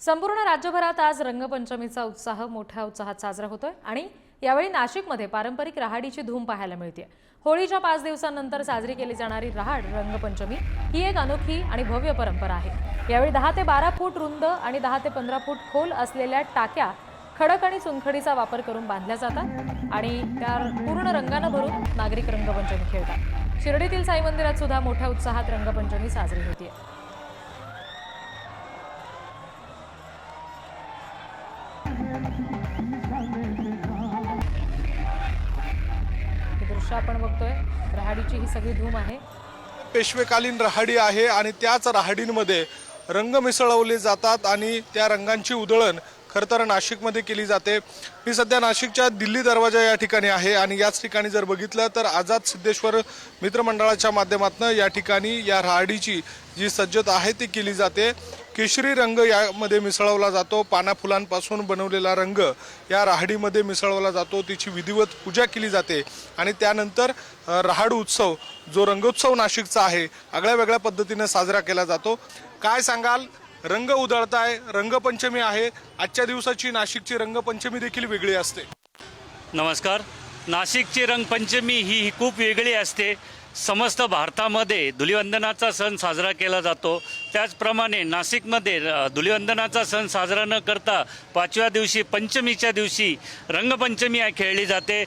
संपूर्ण राज्यभरात आज रंगपंचमीचा उत्साह मोठ्या उत्साहात साजरा होतोय आणि यावेळी नाशिकमध्ये पारंपरिक रहाडीची धूम पाहायला मिळते। होळीच्या 5 दिवसांनंतर साजरी केली जाणारी रहाड रंगपंचमी ही एक अनोखी आणि भव्य परंपरा आहे। यावेळी 10 ते 12 फूट रुंद आणि 10 ते 15 फूट खोल असलेल्या टाक्या खडक आणि चुनखडीचा वापर करून बांधल्या जातात आणि त्या पूर्ण रंगाने भरून नागरिक रंगपंचमी खेळतात। शिर्डीतील साई मंदिरात सुद्धा मोठ्या उत्साहात रंगपंचमी साजरी होते। दृश्य आपण बघतोय, रहाडीची ही सगळी धूम आहे। पेशवेकालीन रहाडी आहे आणि त्याच रहाडींमध्ये रंग मिसळवले जातात आणि त्या रंगांची उधळण खरं तर नाशिकमध्ये केली जाते। मी सध्या नाशिकच्या दिल्ली दरवाजा या ठिकाणी आहे आणि याच ठिकाणी जर बघितलं तर आझाद सिद्धेश्वर मित्रमंडळाच्या माध्यमातून या ठिकाणी या रहाडीची जी सज्जता आहे ती केली जाते। केशरी रंग यामध्ये मिसळवला जातो, पाना फुलांपासून बनवलेला रंग या रहाडीमध्ये मिसळवला जातो, तिची विधिवत पूजा केली जाते आणि त्यानंतर रहाड उत्सव जो रंगोत्सव नाशिकचा आहे आगळ्या वेगळ्या पद्धतीने साजरा केला जातो। काय सांगाल, रंग उधळताय, रंगपंचमी आहे, आजच्या दिवसाची नाशिकची रंगपंचमी देखील वेगळी असते। नमस्कार। नाशिकची रंगपंचमी ही खूप वेगळी असते। समस्त भारतामध्ये धुलिवंदनाचा सण साजरा केला जातो, त्याचप्रमाणे नाशिकमध्ये धुलिवंदनाचा सण साजरा न करता 5व्या दिवशी पंचमीच्या दिवशी रंगपंचमी खेळली जाते।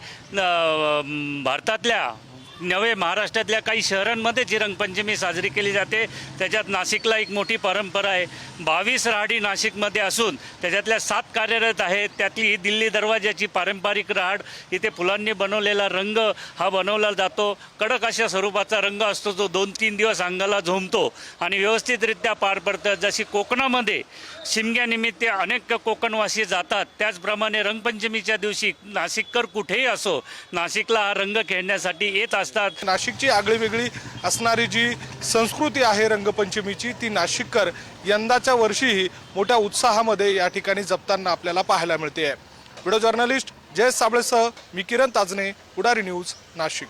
भारतातल्या नवे महाराष्ट्रातल्या काही शहरांमध्ये जी रंगपंचमी साजरी केली जाते त्याच्यात नाशिकला एक मोठी परंपरा आहे। 22 रहाडी नाशिकमध्ये असून त्याच्यातल्या 7 कार्यरत आहेत। त्यातली ही दिल्ली दरवाजाची पारंपरिक रहाड, इथे फुलांनी बनवलेला रंग हा बनवला जातो। कडक अशा स्वरूपाचा रंग असतो जो 2-3 दिवस अंगाला झोंबतो आणि व्यवस्थितरित्या पार पडतं। जशी कोकणामध्ये शिमग्यानिमित्त अनेक कोकणवासी जातात, त्याचप्रमाणे रंगपंचमीच्या दिवशी नाशिककर कुठेही असो नाशिकला हा रंग खेळण्यासाठी येत असतात। नाशिकची आगळी वेगळी असणारी जी संस्कृती आहे रंगपंचमीची ती नाशिककर यंदाच्या वर्षीही मोठ्या उत्साहामध्ये या ठिकाणी जपताना आपल्याला पाहायला मिळते आहे। व्हिडिओ जर्नलिस्ट जयेश साबळेसह मी किरण ताजने, पुढारी न्यूज, नाशिक।